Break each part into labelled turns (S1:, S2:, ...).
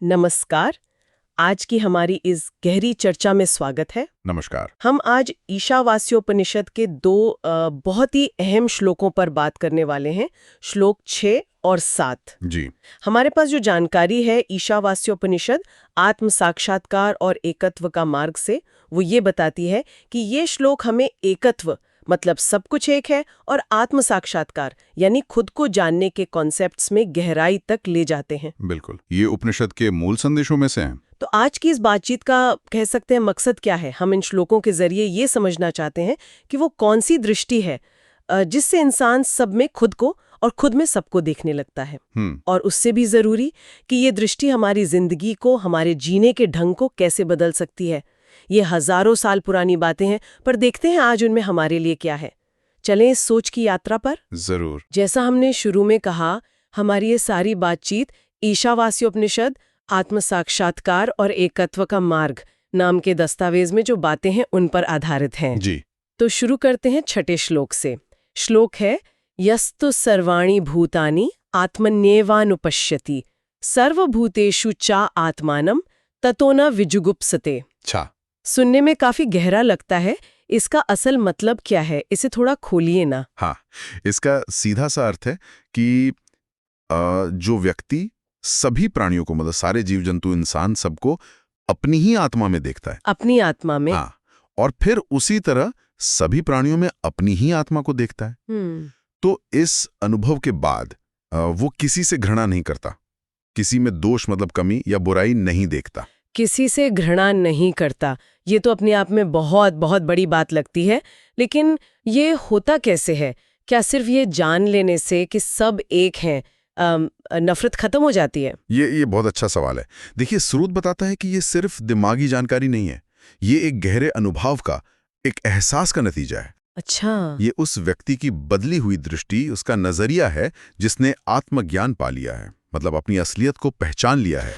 S1: नमस्कार। आज की हमारी इस गहरी चर्चा में स्वागत है।
S2: नमस्कार।
S1: हम आज ईशावास्योपनिषद के दो बहुत ही अहम श्लोकों पर बात करने वाले हैं, श्लोक 6 और 7।
S2: जी।
S1: हमारे पास जो जानकारी है ईशावास्योपनिषद आत्म साक्षात्कार और एकत्व का मार्ग से, वो ये बताती है कि ये श्लोक हमें एकत्व मतलब सब कुछ एक है और आत्म साक्षात्कार यानी खुद को जानने के कॉन्सेप्ट्स में गहराई तक ले जाते हैं।
S2: बिल्कुल, ये उपनिषद के मूल संदेशों में से हैं।
S1: तो आज की इस बातचीत का कह सकते हैं मकसद क्या है। हम इन श्लोकों के जरिए ये समझना चाहते हैं कि वो कौन सी दृष्टि है जिससे इंसान सब में खुद को और खुद में सबको देखने लगता है। और उससे भी जरूरी कि ये दृष्टि हमारी जिंदगी को, हमारे जीने के ढंग को कैसे बदल सकती है। ये हजारों साल पुरानी बातें हैं, पर देखते हैं आज उनमें हमारे लिए क्या है। चलें इस सोच की यात्रा पर।
S2: जरूर।
S1: जैसा हमने शुरू में कहा, हमारी ये सारी बातचीत ईशावास्योपनिषद आत्म साक्षात्कार और एकत्व का मार्ग नाम के दस्तावेज में जो बातें हैं उन पर आधारित हैं।
S2: जी।
S1: तो शुरू करते हैं छठे श्लोक से। श्लोक है यस्तु सर्वाणि भूतानि आत्मन्येवानुपश्यति सर्वभूतेषु चा आत्मानं ततो न विजुगुप्सते।
S2: अच्छा।
S1: सुनने में काफी गहरा लगता है। इसका असल मतलब क्या है, इसे थोड़ा खोलिए ना।
S2: हाँ, इसका सीधा सा अर्थ है कि जो व्यक्ति सभी प्राणियों को, मतलब सारे जीव जंतु, इंसान, सबको अपनी ही आत्मा में देखता है।
S1: अपनी आत्मा में।
S2: हाँ, और फिर उसी तरह सभी प्राणियों में अपनी ही आत्मा को देखता है। तो इस अनुभव के बाद वो किसी से घृणा नहीं करता, किसी में दोष मतलब कमी या बुराई नहीं देखता।
S1: किसी से घृणा नहीं करता, ये तो अपने आप में बहुत बहुत बड़ी बात लगती है। लेकिन ये होता कैसे है? क्या सिर्फ ये जान लेने से कि सब एक हैं नफरत खत्म हो जाती है?
S2: ये बहुत अच्छा सवाल है। देखिए, स्रोत बताता है कि ये सिर्फ दिमागी जानकारी नहीं है, ये एक गहरे अनुभव का, एक एहसास का नतीजा है।
S1: अच्छा।
S2: ये उस व्यक्ति की बदली हुई दृष्टि, उसका नजरिया है जिसने आत्मज्ञान पा लिया है, मतलब अपनी असलियत को पहचान लिया है।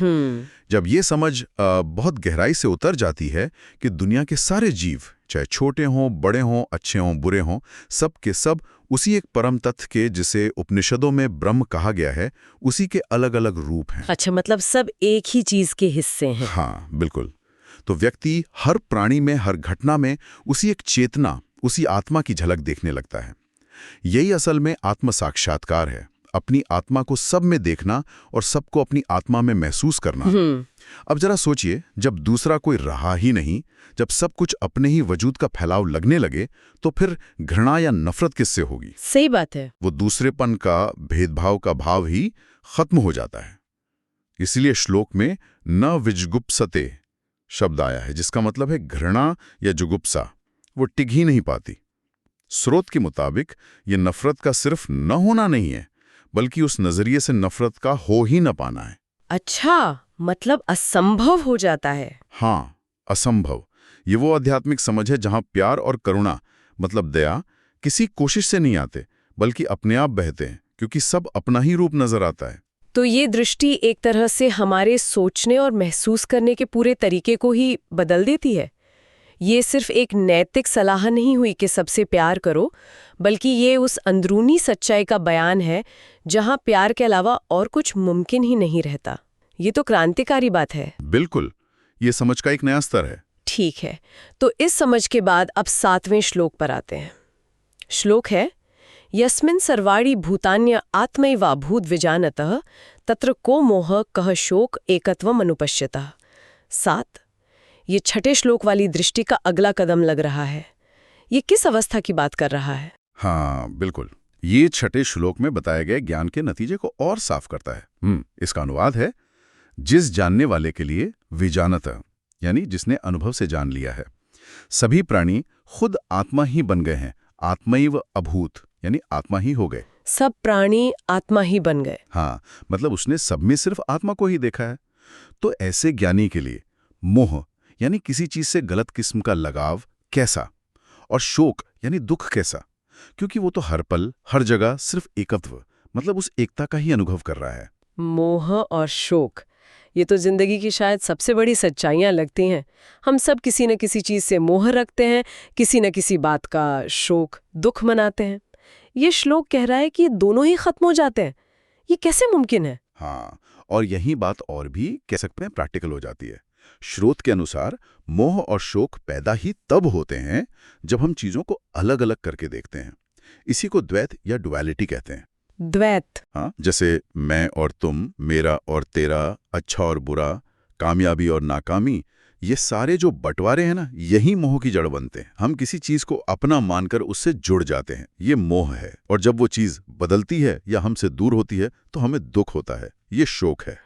S2: जब ये समझ बहुत गहराई से उतर जाती है कि दुनिया के सारे जीव, चाहे छोटे हों, बड़े हों, अच्छे हों, बुरे हों, सब के सब उसी एक परम तत्व के, जिसे उपनिषदों में ब्रह्म कहा गया है, उसी के अलग अलग रूप हैं।
S1: अच्छा, मतलब सब एक ही चीज के हिस्से हैं।
S2: हाँ, बिल्कुल। तो व्यक्ति हर प्राणी में, हर घटना में उसी एक चेतना, उसी आत्मा की झलक देखने लगता है। यही असल में आत्म साक्षात्कार है, अपनी आत्मा को सब में देखना और सबको अपनी आत्मा में महसूस करना। अब जरा सोचिए, जब दूसरा कोई रहा ही नहीं, जब सब कुछ अपने ही वजूद का फैलाव लगने लगे, तो फिर घृणा या नफरत किससे होगी?
S1: सही बात है।
S2: वो दूसरेपन का, भेदभाव का भाव ही खत्म हो जाता है। इसलिए श्लोक में न विजुगुप्सते शब्द आया है, जिसका मतलब है घृणा या जुगुप्सा वो टिक ही नहीं पाती। स्रोत के मुताबिक ये नफरत का सिर्फ न होना नहीं है, बल्कि उस नजरिए से नफरत का हो ही न पाना है।
S1: अच्छा, मतलब असंभव हो जाता है।
S2: हाँ, असंभव। ये वो आध्यात्मिक समझ है जहां प्यार और करुणा मतलब दया किसी कोशिश से नहीं आते, बल्कि अपने आप बहते हैं, क्योंकि सब अपना ही रूप नजर आता है।
S1: तो ये दृष्टि एक तरह से हमारे सोचने और महसूस करने के पूरे तरीके को ही बदल देती है। ये सिर्फ एक नैतिक सलाह नहीं हुई कि सबसे प्यार करो, बल्कि ये उस अंदरूनी सच्चाई का बयान है जहां प्यार के अलावा और कुछ मुमकिन ही नहीं रहता। ये तो क्रांतिकारी बात है।
S2: बिल्कुल, ये समझ का एक नया स्तर है।
S1: ठीक है, तो इस समझ के बाद अब 7वें श्लोक पर आते हैं। श्लोक है यस्मिन् सर्वाणि भूतान्य आत्मैवाभूत विजानतः तत्र को मोह कह शोक एकत्वम अनुपश्यतः। 7। ये छठे श्लोक वाली दृष्टि का अगला कदम लग रहा है। ये किस अवस्था की बात कर रहा है?
S2: हाँ, बिल्कुल। ये छठे श्लोक में बताए गए ज्ञान के नतीजे को और साफ करता है। इसका अनुवाद है जिस जानने वाले के लिए विजानत, यानी जिसने अनुभव से जान लिया है। सभी प्राणी खुद आत्मा ही बन गए हैं, आत्मैव अभूत, यानी आत्मा ही हो गए।
S1: सब प्राणी आत्मा ही बन गए।
S2: हाँ, मतलब उसने सब में सिर्फ आत्मा को ही देखा है। तो ऐसे ज्ञानी के लिए मोह यानी किसी चीज से गलत किस्म का लगाव कैसा, और शोक यानी दुख कैसा, क्योंकि वो तो हर पल हर जगह सिर्फ एकत्व मतलब उस एकता का ही अनुभव कर रहा है।
S1: मोह और शोक, ये तो जिंदगी की शायद सबसे बड़ी सच्चाइयां लगती हैं। हम सब किसी न किसी चीज से मोह रखते हैं, किसी न किसी बात का शोक दुख मनाते हैं। ये श्लोक कह रहा है कि दोनों ही खत्म हो जाते हैं। ये कैसे मुमकिन है?
S2: हाँ, और यही बात और भी कह सकते हैं प्रैक्टिकल हो जाती है। स्रोत के अनुसार मोह और शोक पैदा ही तब होते हैं जब हम चीजों को अलग अलग करके देखते हैं। इसी को द्वैत या डुअलिटी कहते हैं।
S1: द्वैत।
S2: हाँ, जैसे मैं और तुम, मेरा और तेरा, अच्छा और बुरा, कामयाबी और नाकामी, ये सारे जो बंटवारे हैं ना, यही मोह की जड़ बनते हैं। हम किसी चीज को अपना मानकर उससे जुड़ जाते हैं, ये मोह है। और जब वो चीज बदलती है या हमसे दूर होती है तो हमें दुख होता है, ये शोक है।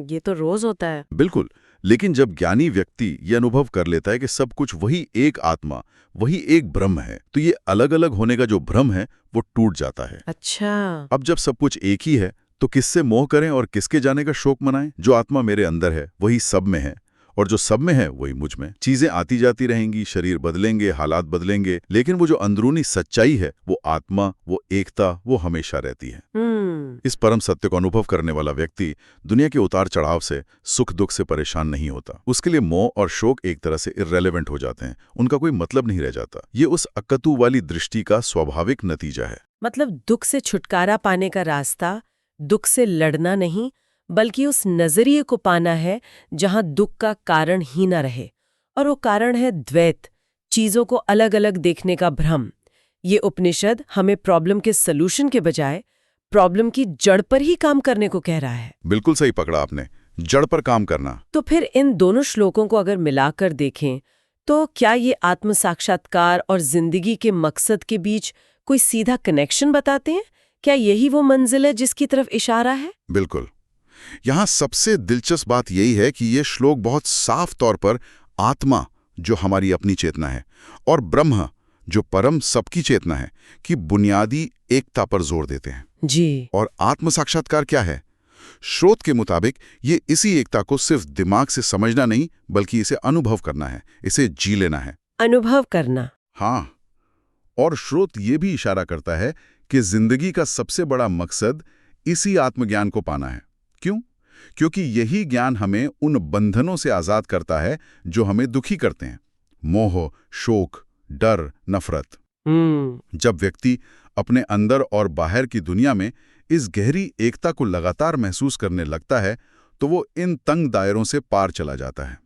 S1: ये तो रोज होता है।
S2: बिल्कुल। लेकिन जब ज्ञानी व्यक्ति ये अनुभव कर लेता है कि सब कुछ वही एक आत्मा, वही एक ब्रह्म है, तो ये अलग अलग होने का जो भ्रम है वो टूट जाता है।
S1: अच्छा।
S2: अब जब सब कुछ एक ही है तो किससे मोह करें और किसके जाने का शोक मनाएं? जो आत्मा मेरे अंदर है वही सब में है, और जो सब में है वही मुझ में। चीजें आती जाती रहेंगी, शरीर बदलेंगे, हालात बदलेंगे, लेकिन वो जो अंदरूनी सच्चाई है, वो आत्मा, वो एकता, वो हमेशा रहती है। इस परम सत्य को अनुभव करने वाला व्यक्ति दुनिया के उतार चढ़ाव से, सुख दुख से परेशान नहीं होता। उसके लिए मोह और शोक एक तरह से इर्रेलेवेंट हो जाते हैं, उनका कोई मतलब नहीं रह जाता। ये उस अकतु वाली दृष्टि का स्वाभाविक नतीजा है।
S1: मतलब दुख से छुटकारा पाने का रास्ता दुख से लड़ना नहीं, बल्कि उस नजरिए को पाना है जहां दुख का कारण ही न रहे, और वो कारण है द्वैत, चीजों को अलग अलग देखने का भ्रम। ये उपनिषद हमें प्रॉब्लम के सलूशन के बजाय प्रॉब्लम की जड़ पर ही काम करने को कह रहा है।
S2: बिल्कुल सही पकड़ा आपने, जड़ पर काम करना।
S1: तो फिर इन दोनों श्लोकों को अगर मिलाकर देखें तो क्या ये आत्म साक्षात्कार और जिंदगी के मकसद के बीच कोई सीधा कनेक्शन बताते हैं? क्या यही वो मंजिल है जिसकी तरफ इशारा है?
S2: बिल्कुल। यहाँ सबसे दिलचस्प बात यही है कि ये श्लोक बहुत साफ तौर पर आत्मा, जो हमारी अपनी चेतना है, और ब्रह्म, जो परम सबकी चेतना है, की बुनियादी एकता पर जोर देते हैं।
S1: जी।
S2: और आत्म साक्षात्कार क्या है? स्रोत के मुताबिक ये इसी एकता को सिर्फ दिमाग से समझना नहीं, बल्कि इसे अनुभव करना है, इसे जी लेना है।
S1: अनुभव करना।
S2: हाँ। और स्रोत ये भी इशारा करता है कि जिंदगी का सबसे बड़ा मकसद इसी आत्मज्ञान को पाना है। क्यों? क्योंकि यही ज्ञान हमें उन बंधनों से आजाद करता है जो हमें दुखी करते हैं। मोह, शोक, डर, नफरत। जब व्यक्ति अपने अंदर और बाहर की दुनिया में इस गहरी एकता को लगातार महसूस करने लगता है तो वो इन तंग दायरों से पार चला जाता है।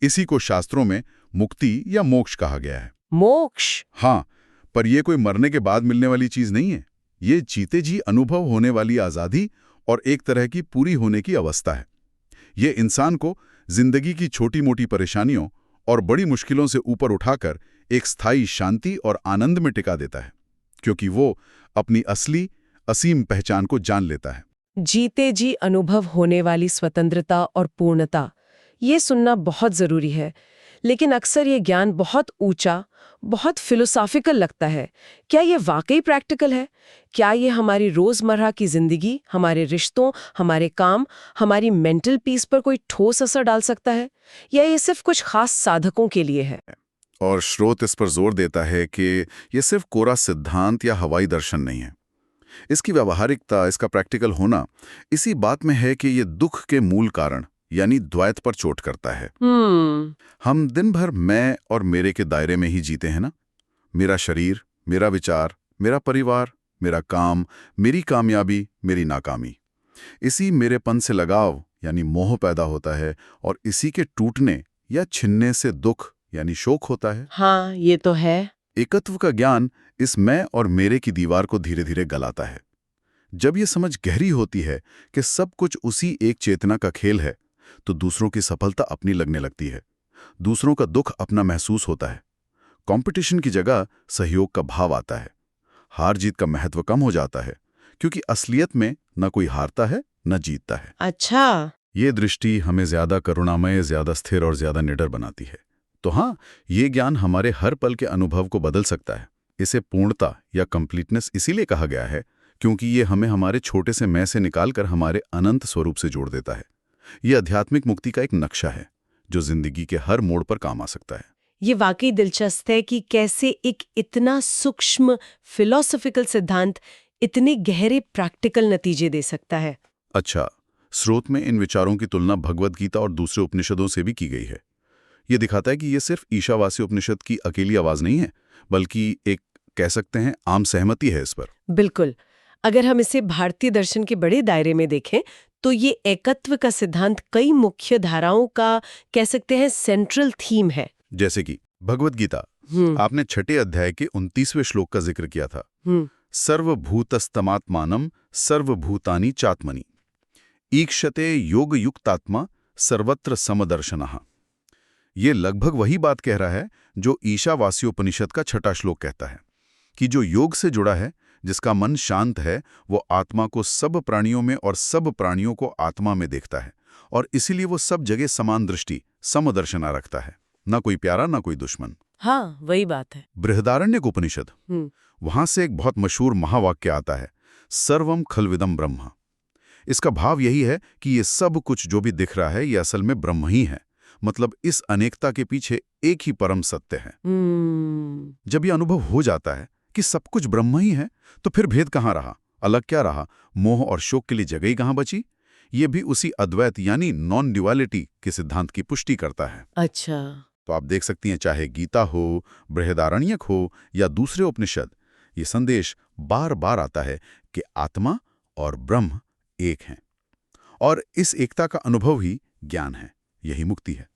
S2: इसी को शास्त्रों में मुक्ति या मोक्ष कहा गया है।
S1: मोक्ष?
S2: हाँ, पर यह कोई मरने के बाद मिलने वाली चीज नहीं है। ये जीते जी अनुभव होने वाली आजादी और एक तरह की पूरी होने की अवस्था है। ये इंसान को जिंदगी की छोटी मोटी परेशानियों और बड़ी मुश्किलों से ऊपर उठाकर एक स्थायी शांति और आनंद में टिका देता है, क्योंकि वो अपनी असली असीम पहचान को जान लेता है।
S1: जीते जी अनुभव होने वाली स्वतंत्रता और पूर्णता, ये सुनना बहुत जरूरी है। लेकिन अक्सर ये ज्ञान बहुत ऊंचा, बहुत फिलोसॉफिकल लगता है। क्या ये वाकई प्रैक्टिकल है? क्या ये हमारी रोजमर्रा की जिंदगी, हमारे रिश्तों, हमारे काम, हमारी मेंटल पीस पर कोई ठोस असर डाल सकता है, या ये सिर्फ कुछ खास साधकों के लिए है?
S2: और स्रोत इस पर जोर देता है कि ये सिर्फ कोरा सिद्धांत या हवाई दर्शन नहीं है। इसकी व्यावहारिकता, इसका प्रैक्टिकल होना इसी बात में है कि ये दुख के मूल कारण यानी द्वैत पर चोट करता है। हम दिन भर मैं और मेरे के दायरे में ही जीते हैं ना। मेरा शरीर, मेरा विचार, मेरा परिवार, मेरा काम, मेरी कामयाबी, मेरी नाकामी। इसी मेरेपन से लगाव यानी मोह पैदा होता है, और इसी के टूटने या छिनने से दुख यानी शोक होता है।
S1: हाँ, ये तो है।
S2: एकत्व का ज्ञान इस मैं और मेरे की दीवार को धीरे धीरे गलाता है। जब ये समझ गहरी होती है कि सब कुछ उसी एक चेतना का खेल है, तो दूसरों की सफलता अपनी लगने लगती है, दूसरों का दुख अपना महसूस होता है। कंपटीशन की जगह सहयोग का भाव आता है। हार जीत का महत्व कम हो जाता है, क्योंकि असलियत में न कोई हारता है न जीतता है।
S1: अच्छा।
S2: ये दृष्टि हमें ज्यादा करुणामय, ज्यादा स्थिर और ज्यादा निडर बनाती है। तो हाँ, ये ज्ञान हमारे हर पल के अनुभव को बदल सकता है। इसे पूर्णता या कंप्लीटनेस इसीलिए कहा गया है क्योंकि ये हमें हमारे छोटे से मैं से निकालकर हमारे अनंत स्वरूप से जोड़ देता है। ये आध्यात्मिक मुक्ति का एक नक्शा है जो जिंदगी के हर मोड़ पर काम आ सकता है।
S1: ये वाकई दिलचस्प है कि कैसे एक इतना सूक्ष्म फिलोसॉफिकल सिद्धांत इतने गहरे प्रैक्टिकल नतीजे दे सकता है।
S2: अच्छा, स्रोत में इन विचारों की तुलना भगवद गीता और दूसरे उपनिषदों से भी की गई है। ये दिखाता है कि ये सिर्फ ईशावासी उपनिषद की अकेली आवाज नहीं है, बल्कि एक कह सकते हैं आम सहमति है इस पर।
S1: बिल्कुल। अगर हम इसे भारतीय दर्शन के बड़े दायरे में देखें तो ये एकत्व का सिद्धांत कई मुख्य धाराओं का, कह सकते हैं, सेंट्रल थीम है।
S2: जैसे कि भगवत गीता, आपने 6 अध्याय के 29वें श्लोक का जिक्र किया था। सर्वभूतस्तमात्मानं सर्वभूतानि चात्मनि ईक्षते योग युक्तात्मा सर्वत्र समदर्शनः। ये लगभग वही बात कह रहा है जो ईशावास्योपनिषद का 6वां श्लोक कहता है कि जो योग से जुड़ा है, जिसका मन शांत है, वो आत्मा को सब प्राणियों में और सब प्राणियों को आत्मा में देखता है, और इसीलिए वो सब जगह समान दृष्टि, समदर्शना रखता है, ना कोई प्यारा ना कोई दुश्मन।
S1: हाँ, वही बात है।
S2: बृहदारण्यक उपनिषद, वहां से एक बहुत मशहूर महावाक्य आता है, सर्वम खलविदम ब्रह्म। इसका भाव यही है कि ये सब कुछ जो भी दिख रहा है, ये असल में ब्रह्म ही है। मतलब इस अनेकता के पीछे एक ही परम सत्य है। जब ये अनुभव हो जाता है कि सब कुछ ब्रह्म ही है, तो फिर भेद कहाँ रहा, अलग क्या रहा, मोह और शोक के लिए जगह ही कहाँ बची? ये भी उसी अद्वैत यानी नॉन ड्युअलिटी के सिद्धांत की पुष्टि करता है।
S1: अच्छा।
S2: तो आप देख सकती हैं, चाहे गीता हो, बृहदारण्यक हो या दूसरे उपनिषद, ये संदेश बार बार आता है कि आत्मा और ब्रह्म एक हैं, और इस एकता का अनुभव ही ज्ञान है, यही मुक्ति है।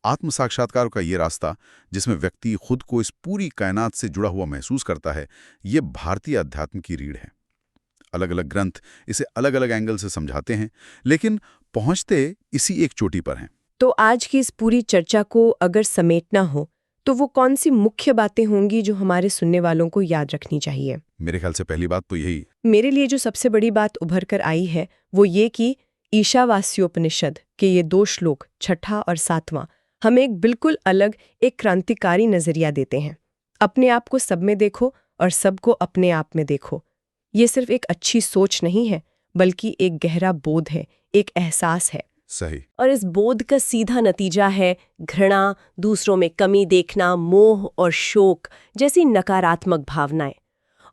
S2: आत्म साक्षात्कार का ये रास्ता, जिसमें व्यक्ति खुद को इस पूरी कायनात से जुड़ा हुआ महसूस करता है, ये भारतीय अध्यात्म की रीढ़ है। अलग अलग ग्रंथ इसे अलग अलग एंगल से समझाते हैं, लेकिन पहुंचते इसी एक चोटी पर हैं।
S3: तो आज की इस पूरी चर्चा को अगर समेटना हो, तो वो कौन सी मुख्य बातें होंगी जो हमारे सुनने वालों को याद रखनी चाहिए?
S2: मेरे ख्याल से पहली बात तो यही,
S3: मेरे लिए जो सबसे बड़ी बात उभर कर आई है वो ये कि ईशावास्योपनिषद के ये 2 श्लोक 6वां और 7वां हमें एक बिल्कुल अलग, एक क्रांतिकारी नजरिया देते हैं। अपने आप को सब में देखो और सबको अपने आप में देखो। ये सिर्फ एक अच्छी सोच नहीं है, बल्कि एक गहरा बोध है, एक एहसास है।
S2: सही।
S1: और इस बोध का सीधा नतीजा है घृणा, दूसरों में कमी देखना, मोह और शोक जैसी नकारात्मक भावनाएं।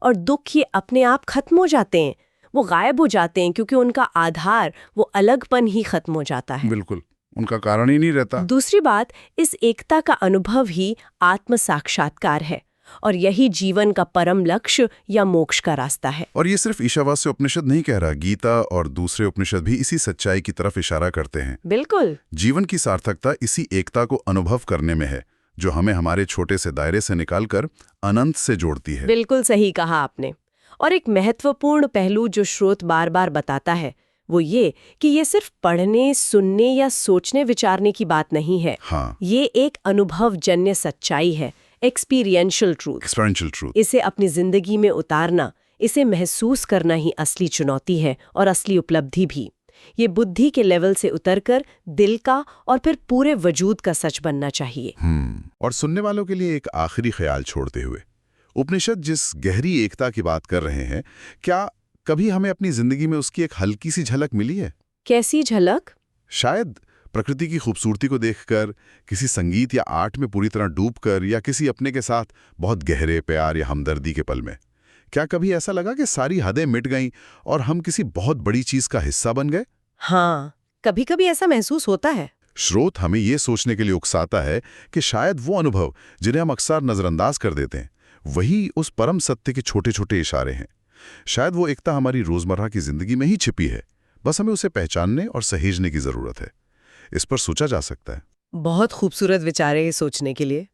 S1: और दुख ये अपने आप खत्म हो जाते हैं, वो गायब हो जाते हैं, क्योंकि उनका आधार, वो अलगपन ही खत्म हो जाता है।
S2: बिल्कुल, उनका कारण ही नहीं रहता।
S1: दूसरी बात, इस एकता का अनुभव ही आत्म साक्षात्कार है, और यही जीवन का परम लक्ष्य या मोक्ष का रास्ता है।
S2: और ये सिर्फ ईशावास्य उपनिषद नहीं कह रहा, गीता और दूसरे उपनिषद भी इसी सच्चाई की तरफ इशारा करते हैं।
S1: बिल्कुल।
S2: जीवन की सार्थकता इसी एकता को अनुभव करने में है, जो हमें हमारे छोटे से दायरे से निकालकर अनंत से जोड़ती है।
S1: बिल्कुल सही कहा आपने। और एक महत्वपूर्ण पहलू जो श्रोत बार बार बताता है, वो ये कि ये सिर्फ पढ़ने, सुनने या सोचने विचारने की बात नहीं है।
S2: हाँ।
S1: ये एक अनुभवजन्य सच्चाई है, एक्सपीरियंशियल ट्रूथ। इसे अपनी जिंदगी में उतारना, इसे महसूस करना ही असली चुनौती है और असली उपलब्धि भी। ये बुद्धि के लेवल से उतरकर दिल का और फिर पूरे वजूद का सच बनना चाहिए।
S2: और सुनने वालों के लिए एक आखिरी ख्याल छोड़ते हुए, उपनिषद जिस गहरी एकता की बात कर रहे हैं, क्या कभी हमें अपनी जिंदगी में उसकी एक हल्की सी झलक मिली है?
S1: कैसी झलक?
S2: शायद प्रकृति की खूबसूरती को देखकर, किसी संगीत या आर्ट में पूरी तरह डूबकर, या किसी अपने के साथ बहुत गहरे प्यार या हमदर्दी के पल में। क्या कभी ऐसा लगा कि सारी हदें मिट गईं और हम किसी बहुत बड़ी चीज का हिस्सा बन गए?
S1: हाँ, कभी कभी ऐसा महसूस होता है।
S2: श्रोत हमें ये सोचने के लिए उकसाता है कि शायद वो अनुभव जिन्हें हम अक्सर नजरअंदाज कर देते हैं, वही उस परम सत्य के छोटे छोटे इशारे हैं। शायद वो एकता हमारी रोजमर्रा की जिंदगी में ही छिपी है, बस हमें उसे पहचानने और सहेजने की जरूरत है। इस पर सोचा जा सकता है।
S1: बहुत खूबसूरत विचार है ये सोचने के लिए।